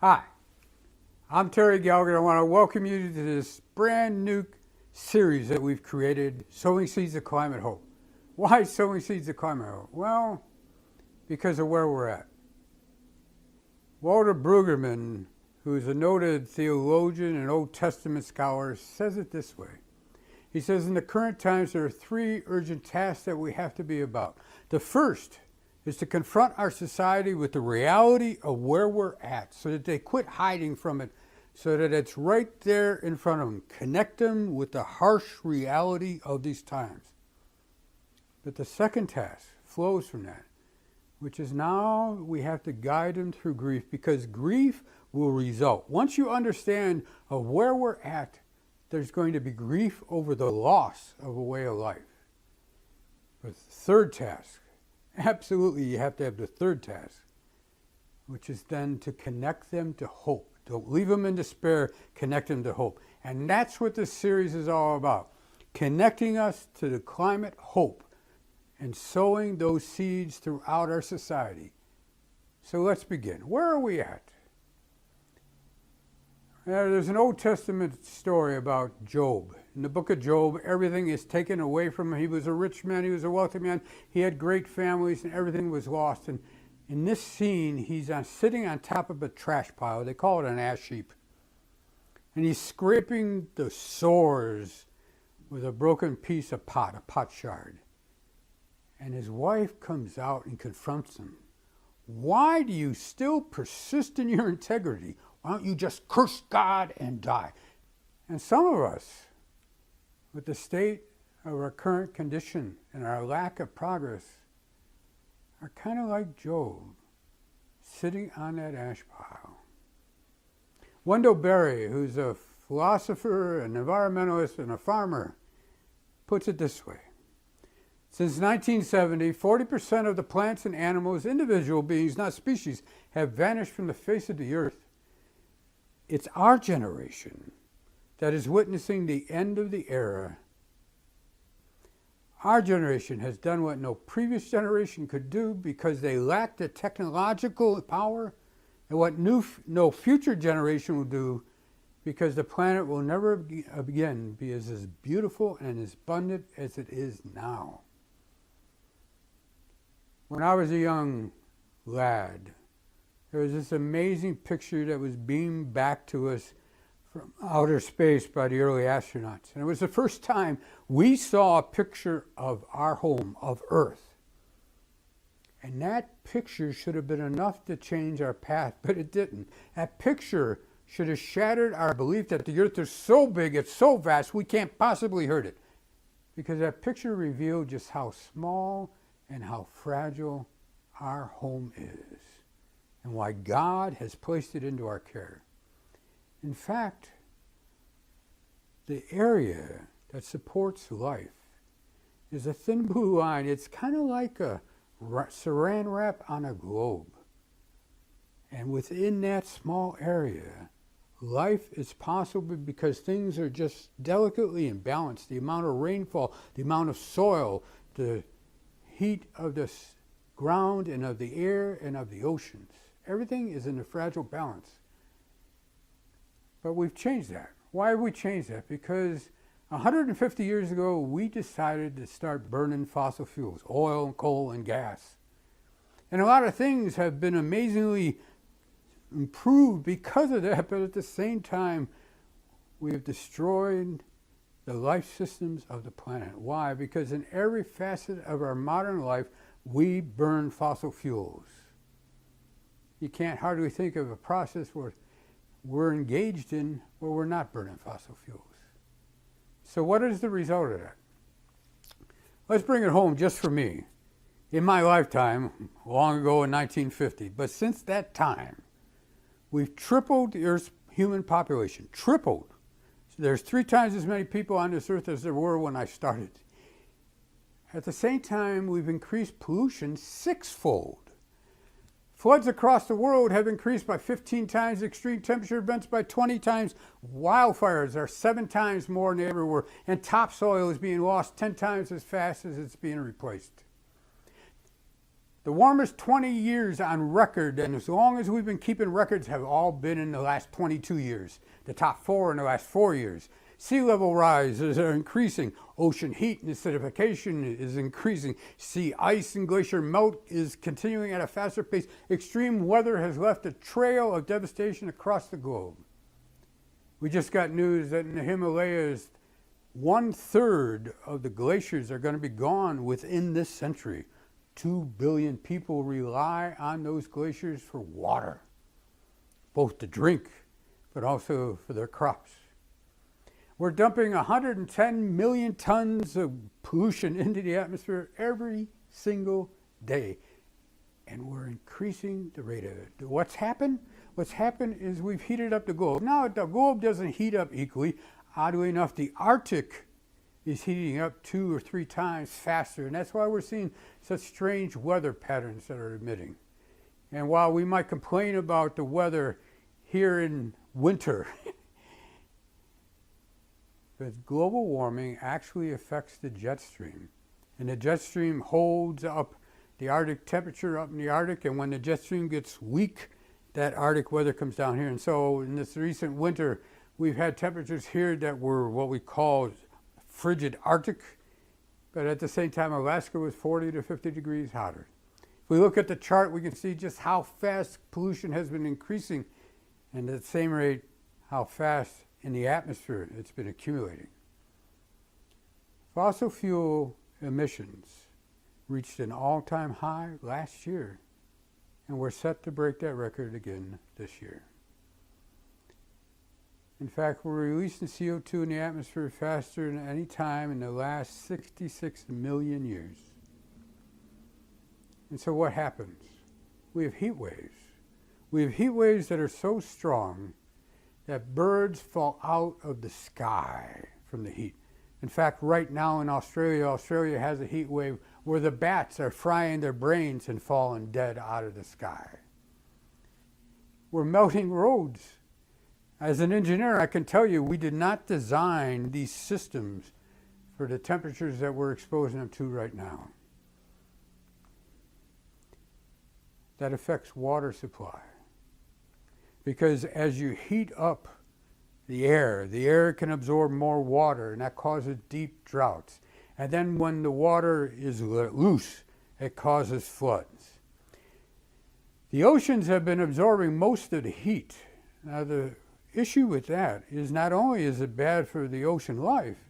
Hi, I'm Terry Gallagher. I want to welcome you to this brand new series that we've created, Sowing Seeds of Climate Hope. Why Sowing Seeds of Climate Hope? Well, because of where we're at. Walter Brueggemann, who's a noted theologian and Old Testament scholar, says it this way. He says, in the current times, there are three urgent tasks that we have to be about. The first is to confront our society with the reality of where we're at so that they quit hiding from it, so that it's right there in front of them. Connect them with the harsh reality of these times. But the second task flows from that, which is now we have to guide them through grief, because grief will result. Once you understand of where we're at, there's going to be grief over the loss of a way of life. But the third task, absolutely, you have to have the third task, which is then to connect them to hope. Don't leave them in despair, connect them to hope. And that's what this series is all about, connecting us to the climate hope and sowing those seeds throughout our society. So let's begin. Where are we at? There's an Old Testament story about Job. In the book of Job, everything is taken away from him. He was a rich man, he was a wealthy man, he had great families, and everything was lost. And in this scene, he's sitting on top of a trash pile. They call it an ash heap. And he's scraping the sowers with a broken piece of pot, a pot shard. And his wife comes out and confronts him. Why do you still persist in your integrity? Why don't you just curse God and die? And some of us, with the state of our current condition and our lack of progress, are kind of like Job, sitting on that ash pile. Wendell Berry, who's a philosopher, an environmentalist, and a farmer, puts it this way. Since 1970, 40% of the plants and animals, individual beings, not species, have vanished from the face of the earth. It's our generation that is witnessing the end of the era. Our generation has done what no previous generation could do because they lack the technological power, and what no future generation will do because the planet will never again be as beautiful and as abundant as it is now. When I was a young lad, there was this amazing picture that was beamed back to us from outer space by the early astronauts. And it was the first time we saw a picture of our home, of Earth. And that picture should have been enough to change our path, but it didn't. That picture should have shattered our belief that the Earth is so big, it's so vast, we can't possibly hurt it. Because that picture revealed just how small and how fragile our home is, and why God has placed it into our care. In fact, the area that supports life is a thin blue line. It's kind of like a saran wrap on a globe. And within that small area, life is possible because things are just delicately imbalanced. The amount of rainfall, the amount of soil, the heat of the ground and of the air and of the oceans. Everything is in a fragile balance. But we've changed that. Why have we changed that? Because 150 years ago, we decided to start burning fossil fuels, oil and coal and gas. And a lot of things have been amazingly improved because of that, but at the same time, we have destroyed the life systems of the planet. Why? Because in every facet of our modern life, we burn fossil fuels. You can't hardly think of a process where we're engaged in where we're not burning fossil fuels. So what is the result of that? Let's bring it home just for me. In my lifetime, long ago in 1950, but since that time, we've tripled the Earth's human population. Tripled. So there's 3 times as many people on this earth as there were when I started. At the same time, we've increased pollution 6-fold. Floods across the world have increased by 15 times, extreme temperature events by 20 times. Wildfires are 7 times more than they ever were. And topsoil is being lost 10 times as fast as it's being replaced. The warmest 20 years on record, and as long as we've been keeping records, have all been in the last 22 years. The top 4 in the last 4 years. Sea level rises are increasing. Ocean heat and acidification is increasing. Sea ice and glacier melt is continuing at a faster pace. Extreme weather has left a trail of devastation across the globe. We just got news that in the Himalayas, 1/3 of the glaciers are going to be gone within this century. 2 billion people rely on those glaciers for water, both to drink, but also for their crops. We're dumping 110 million tons of pollution into the atmosphere every single day, and we're increasing the rate of it. What's happened? What's happened is we've heated up the globe. Now, the globe doesn't heat up equally. Oddly enough, the Arctic is heating up 2 or 3 times faster, and that's why we're seeing such strange weather patterns that are emitting. And while we might complain about the weather here in winter, but global warming actually affects the jet stream. And the jet stream holds up the Arctic temperature up in the Arctic, and when the jet stream gets weak, that Arctic weather comes down here. And so in this recent winter, we've had temperatures here that were what we call frigid Arctic, but at the same time, Alaska was 40 to 50 degrees hotter. If we look at the chart, we can see just how fast pollution has been increasing, and at the same rate, how fast in the atmosphere it's been accumulating. Fossil fuel emissions reached an all-time high last year, and we're set to break that record again this year. In fact, we're releasing CO2 in the atmosphere faster than any time in the last 66 million years. And so what happens? We have heat waves. We have heat waves that are so strong that birds fall out of the sky from the heat. In fact, right now in Australia has a heat wave where the bats are frying their brains and falling dead out of the sky. We're melting roads. As an engineer, I can tell you we did not design these systems for the temperatures that we're exposing them to right now. That affects water supply. Because as you heat up the air can absorb more water, and that causes deep droughts. And then when the water is loose, it causes floods. The oceans have been absorbing most of the heat. Now the issue with that is not only is it bad for the ocean life,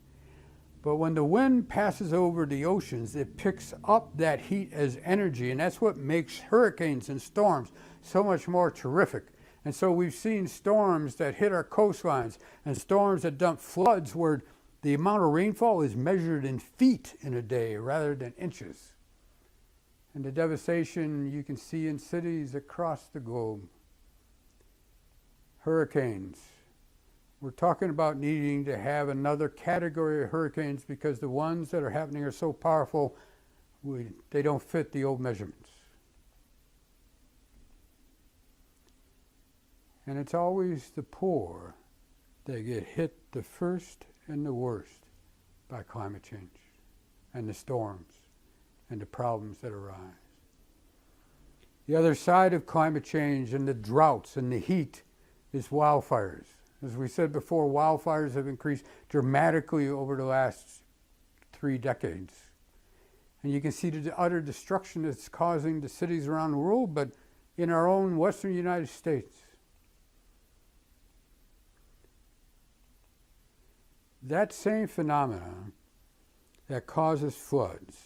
but when the wind passes over the oceans, it picks up that heat as energy, and that's what makes hurricanes and storms so much more terrific. And so we've seen storms that hit our coastlines and storms that dump floods where the amount of rainfall is measured in feet in a day rather than inches. And the devastation you can see in cities across the globe. Hurricanes. We're talking about needing to have another category of hurricanes because the ones that are happening are so powerful, they don't fit the old measurements. And it's always the poor that get hit the first and the worst by climate change and the storms and the problems that arise. The other side of climate change and the droughts and the heat is wildfires. As we said before, wildfires have increased dramatically over the last 3 decades. And you can see the utter destruction it's causing to cities around the world, but in our own western United States. That same phenomenon that causes floods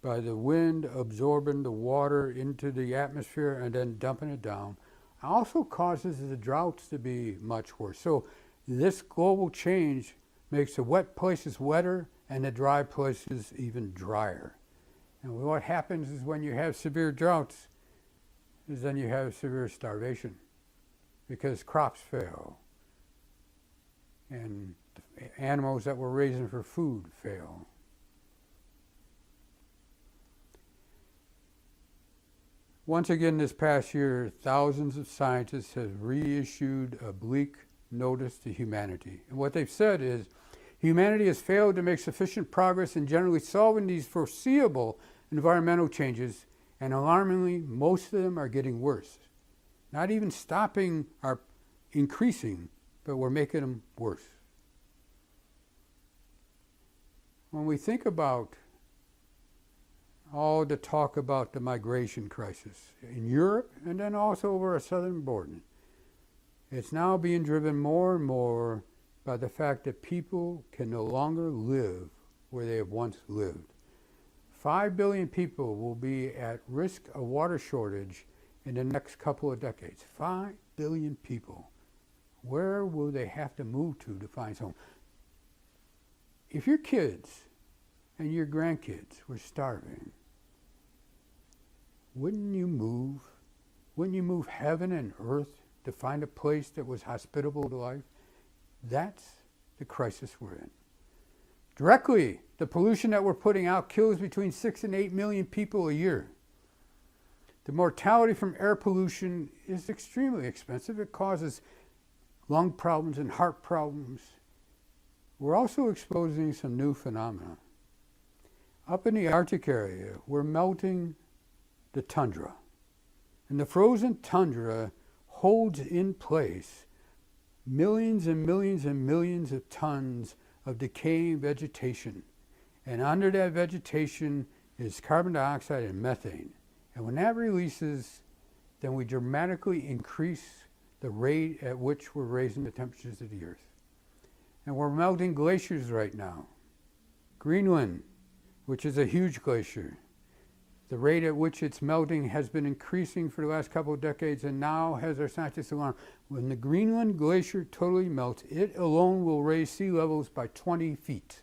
by the wind absorbing the water into the atmosphere and then dumping it down also causes the droughts to be much worse. So this global change makes the wet places wetter and the dry places even drier. And what happens is when you have severe droughts is then you have severe starvation because crops fail and animals that we're raising for food fail. Once again this past year, thousands of scientists have reissued a bleak notice to humanity. And what they've said is, humanity has failed to make sufficient progress in generally solving these foreseeable environmental changes, And alarmingly, most of them are getting worse. Not even stopping or increasing, but we're making them worse. When we think about all the talk about the migration crisis in Europe and then also over our southern border, it's now being driven more and more by the fact that people can no longer live where they have once lived. 5 billion people will be at risk of water shortage in the next couple of decades. 5 billion people. Where will they have to move to find home? If your kids and your grandkids were starving, wouldn't you move? Wouldn't you move heaven and earth to find a place that was hospitable to life? That's the crisis we're in. Directly, the pollution that we're putting out kills between 6 and 8 million people a year. The mortality from air pollution is extremely expensive. It causes lung problems and heart problems. We're also exposing some new phenomena. Up in the Arctic area, we're melting the tundra. And the frozen tundra holds in place millions and millions and millions of tons of decaying vegetation. And under that vegetation is carbon dioxide and methane. And when that releases, then we dramatically increase the rate at which we're raising the temperatures of the earth. And we're melting glaciers right now. Greenland, which is a huge glacier, the rate at which it's melting has been increasing for the last couple of decades, and now has our scientists alarmed. When the Greenland glacier totally melts, it alone will raise sea levels by 20 feet.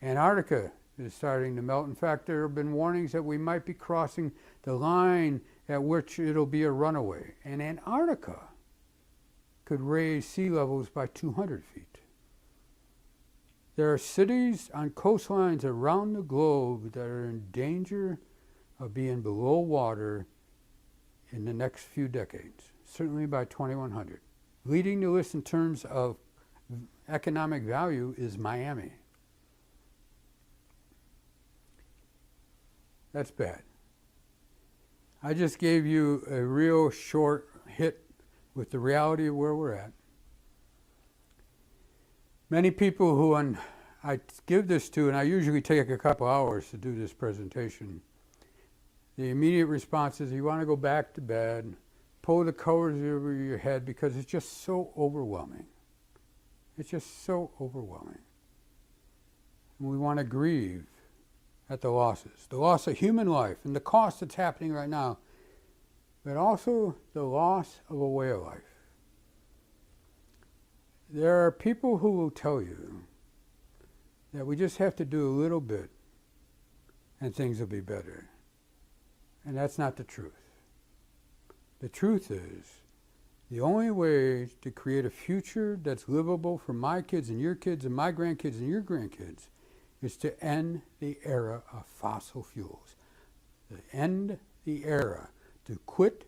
Antarctica is starting to melt. In fact, there have been warnings that we might be crossing the line at which it'll be a runaway. And Antarctica could raise sea levels by 200 feet. There are cities on coastlines around the globe that are in danger of being below water in the next few decades, certainly by 2100. Leading the list in terms of economic value is Miami. That's bad. I just gave you a real short hit with the reality of where we're at. Many people who I give this to, and I usually take a couple hours to do this presentation, the immediate response is you want to go back to bed, pull the covers over your head because it's just so overwhelming. It's just so overwhelming. And we want to grieve at the losses, the loss of human life and the cost that's happening right now, but also the loss of a way of life. There are people who will tell you that we just have to do a little bit and things will be better. And that's not the truth. The truth is, the only way to create a future that's livable for my kids and your kids and my grandkids and your grandkids is to end the era of fossil fuels. To end the era, to quit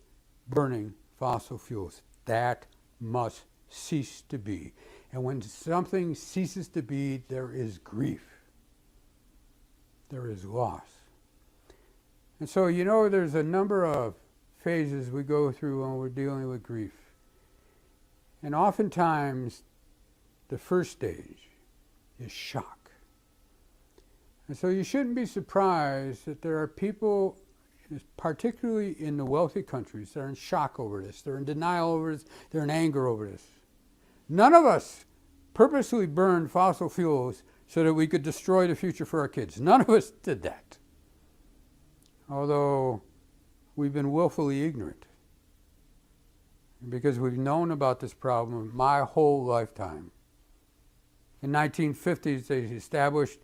burning fossil fuels. That must cease to be. And when something ceases to be, there is grief. There is loss. And so, there's a number of phases we go through when we're dealing with grief. And oftentimes, the first stage is shock. And so you shouldn't be surprised that there are people, particularly in the wealthy countries, that are in shock over this. They're in denial over this. They're in anger over this. None of us purposely burned fossil fuels so that we could destroy the future for our kids. None of us did that. Although we've been willfully ignorant. Because we've known about this problem my whole lifetime. In the 1950s, they established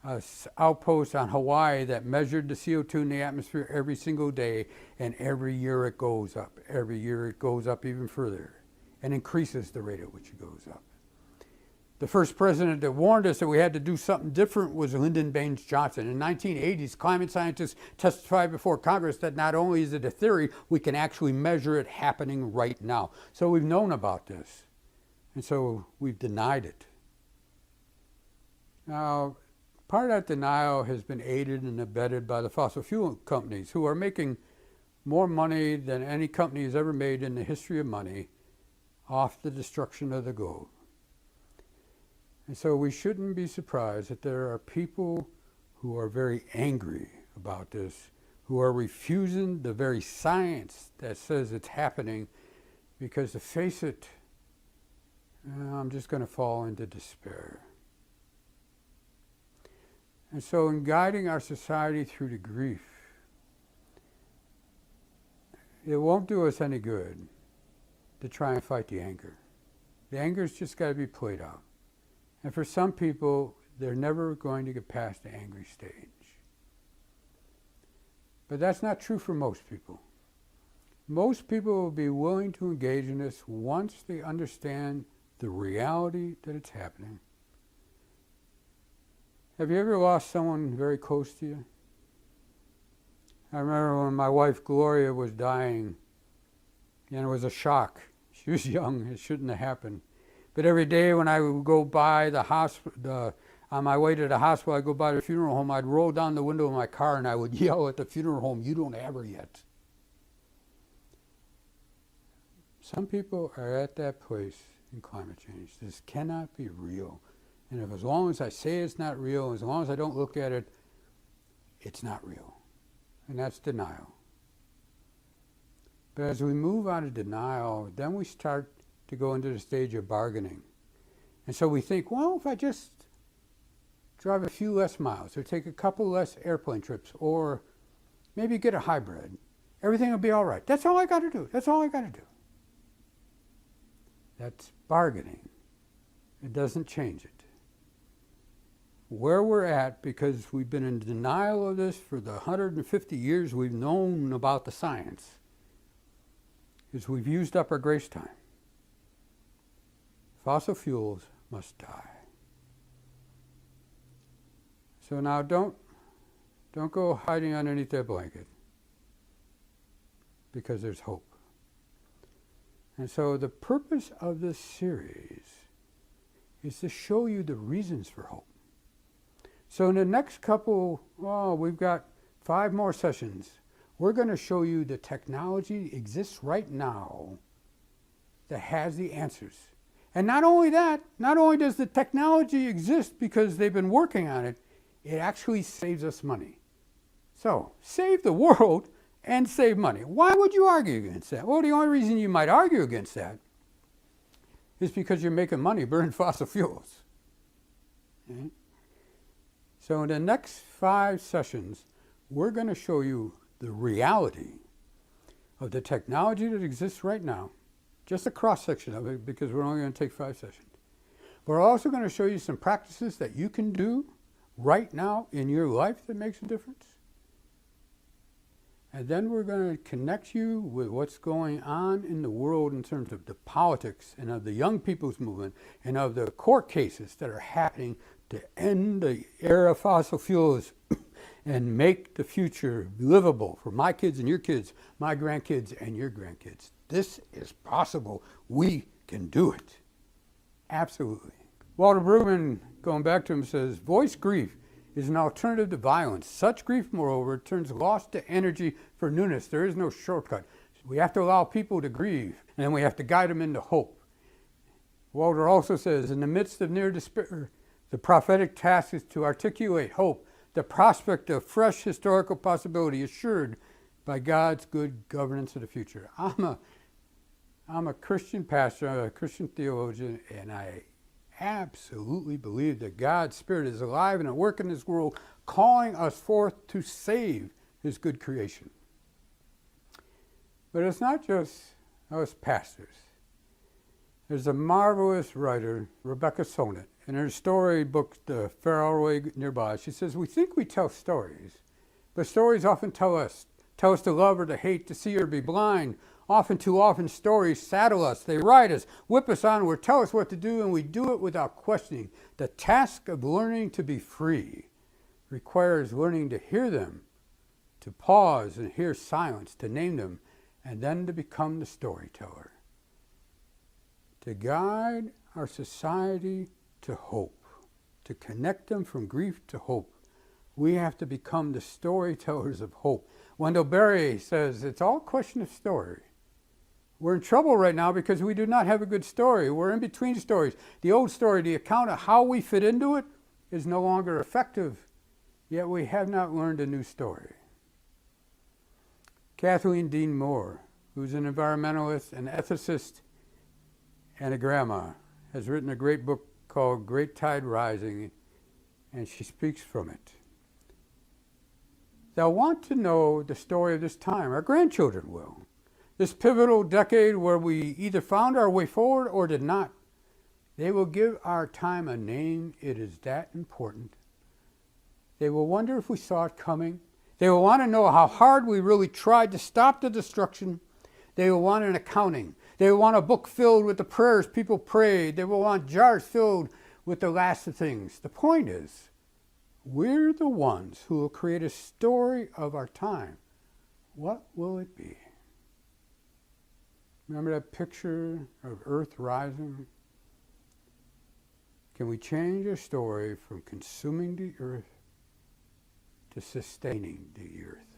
an outpost on Hawaii that measured the CO2 in the atmosphere every single day, and every year it goes up. Every year it goes up even further and increases the rate at which it goes up. The first president that warned us that we had to do something different was Lyndon Baines Johnson. In the 1980s, climate scientists testified before Congress that not only is it a theory, we can actually measure it happening right now. So we've known about this, and so we've denied it. Now, Part of that denial has been aided and abetted by the fossil fuel companies, who are making more money than any company has ever made in the history of money off the destruction of the globe. And so we shouldn't be surprised that there are people who are very angry about this, who are refusing the very science that says it's happening, because to face it, I'm just going to fall into despair. And so in guiding our society through the grief, it won't do us any good to try and fight the anger. The anger's just got to be played out. And for some people, they're never going to get past the angry stage. But that's not true for most people. Most people will be willing to engage in this once they understand the reality that it's happening. Have you ever lost someone very close to you? I remember when my wife Gloria was dying, and it was a shock. She was young, it shouldn't have happened. But every day when I would go by the hospital, on my way to the hospital, I'd go by the funeral home, I'd roll down the window of my car and I would yell at the funeral home, "You don't have her yet." Some people are at that place in climate change. This cannot be real. And if as long as I say it's not real, as long as I don't look at it, it's not real. And that's denial. But as we move out of denial, then we start to go into the stage of bargaining. And so we think, well, if I just drive a few less miles, or take a couple less airplane trips, or maybe get a hybrid, everything will be all right. That's all I got to do. That's all I got to do. That's bargaining. It doesn't change it. Where we're at, because we've been in denial of this for the 150 years we've known about the science, is we've used up our grace time. Fossil fuels must die. So now don't go hiding underneath that blanket, because there's hope. And so the purpose of this series is to show you the reasons for hope. So in the next couple, we've got 5 more sessions. We're going to show you the technology exists right now that has the answers. And not only that, not only does the technology exist because they've been working on it, it actually saves us money. So save the world and save money. Why would you argue against that? Well, the only reason you might argue against that is because you're making money burning fossil fuels. Okay? So in the next 5 sessions, we're going to show you the reality of the technology that exists right now, just a cross-section of it, because we're only going to take 5 sessions. We're also going to show you some practices that you can do right now in your life that makes a difference. And then we're going to connect you with what's going on in the world in terms of the politics and of the young people's movement and of the court cases that are happening to end the era of fossil fuels and make the future livable for my kids and your kids, my grandkids and your grandkids. This is possible. We can do it. Absolutely. Walter Brueggemann, going back to him, says, "Voice grief is an alternative to violence. Such grief, moreover, turns loss to energy for newness. There is no shortcut. We have to allow people to grieve, and then we have to guide them into hope." Walter also says, "In the midst of near despair, the prophetic task is to articulate hope, the prospect of fresh historical possibility assured by God's good governance of the future." I'm a Christian pastor, I'm a Christian theologian, and I absolutely believe that God's Spirit is alive and at work in this world, calling us forth to save His good creation. But it's not just us pastors. There's a marvelous writer, Rebecca Solnit, in her storybook, The Faraway Nearby. She says, "We think we tell stories, but stories often tell us to love or to hate, to see or be blind. Often, too often, stories saddle us. They ride us, whip us onward, tell us what to do, and we do it without questioning. The task of learning to be free requires learning to hear them, to pause and hear silence, to name them, and then to become the storyteller. To guide our society to hope, to connect them from grief to hope. We have to become the storytellers of hope. Wendell Berry says it's all a question of story. We're in trouble right now because we do not have a good story. We're in between stories. The old story, the account of how we fit into it, is no longer effective, yet we have not learned a new story. Kathleen Dean Moore, who's an environmentalist, an ethicist, and a grandma, has written a great book called Great Tide Rising, and she speaks from it. They'll want to know the story of this time. Our grandchildren will. This pivotal decade where we either found our way forward or did not. They will give our time a name. It is that important. They will wonder if we saw it coming. They will want to know how hard we really tried to stop the destruction. They will want an accounting. They will want a book filled with the prayers people prayed. They will want jars filled with the last of things. The point is, we're the ones who will create a story of our time. What will it be? Remember that picture of Earth rising? Can we change our story from consuming the earth to sustaining the earth,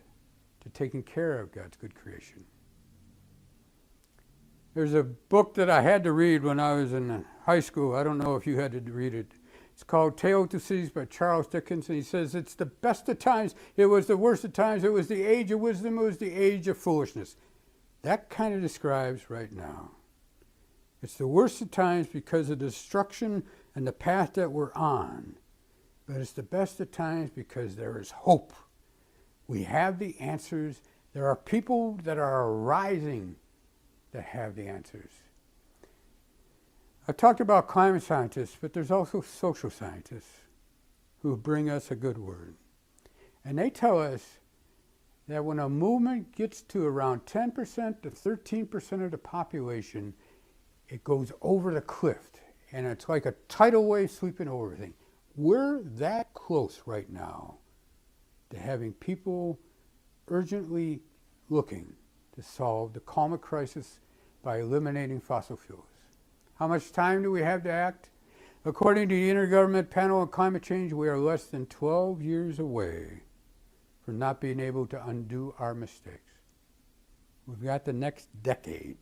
to taking care of God's good creation? There's a book that I had to read when I was in high school. I don't know if you had to read it. It's called Tale of Two Cities by Charles Dickens, and he says it's the best of times, it was the worst of times, it was the age of wisdom, it was the age of foolishness. That kind of describes right now. It's the worst of times because of the destruction and the path that we're on. But it's the best of times because there is hope. We have the answers. There are people that are arising that have the answers. I talked about climate scientists, but there's also social scientists who bring us a good word. And they tell us that when a movement gets to around 10% to 13% of the population, it goes over the cliff, and it's like a tidal wave sweeping over everything. We're that close right now to having people urgently looking to solve the climate crisis by eliminating fossil fuels. How much time do we have to act? According to the Intergovernmental Panel on Climate Change, we are less than 12 years away from not being able to undo our mistakes. We've got the next decade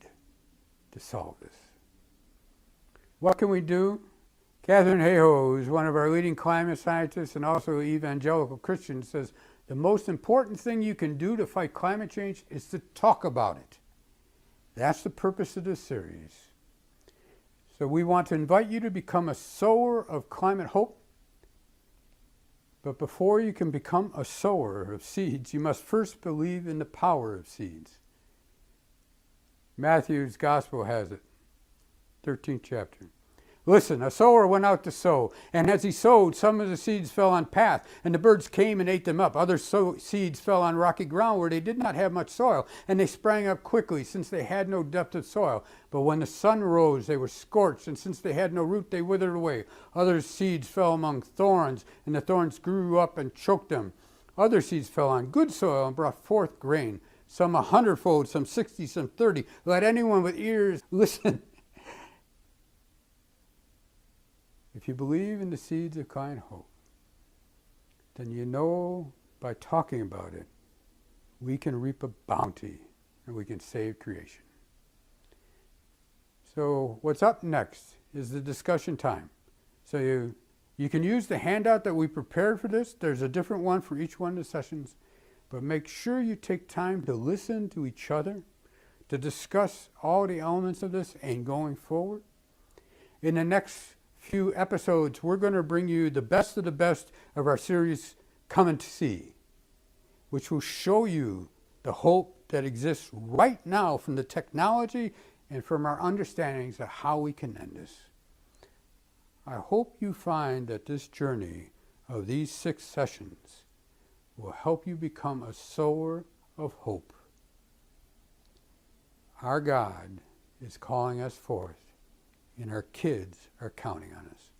to solve this. What can we do? Catherine Hayhoe, who's one of our leading climate scientists and also evangelical Christian, says the most important thing you can do to fight climate change is to talk about it. That's the purpose of this series. So we want to invite you to become a sower of climate hope. But before you can become a sower of seeds, you must first believe in the power of seeds. Matthew's Gospel has it, 13th chapter. Listen, a sower went out to sow, and as he sowed, some of the seeds fell on path, and the birds came and ate them up. Other seeds fell on rocky ground where they did not have much soil, and they sprang up quickly, since they had no depth of soil. But when the sun rose, they were scorched, and since they had no root, they withered away. Other seeds fell among thorns, and the thorns grew up and choked them. Other seeds fell on good soil and brought forth grain, some 100-fold, some 60, some 30. Let anyone with ears listen. If you believe in the seeds of climate hope, then you know by talking about it, we can reap a bounty and we can save creation. So what's up next is the discussion time. So you can use the handout that we prepared for this. There's a different one for each one of the sessions. But make sure you take time to listen to each other, to discuss all the elements of this and going forward. In the next few episodes, we're going to bring you the best of our series, Come and See, which will show you the hope that exists right now from the technology and from our understandings of how we can end this. I hope you find that this journey of these 6 sessions will help you become a sower of hope. Our God is calling us forth, and our kids are counting on us.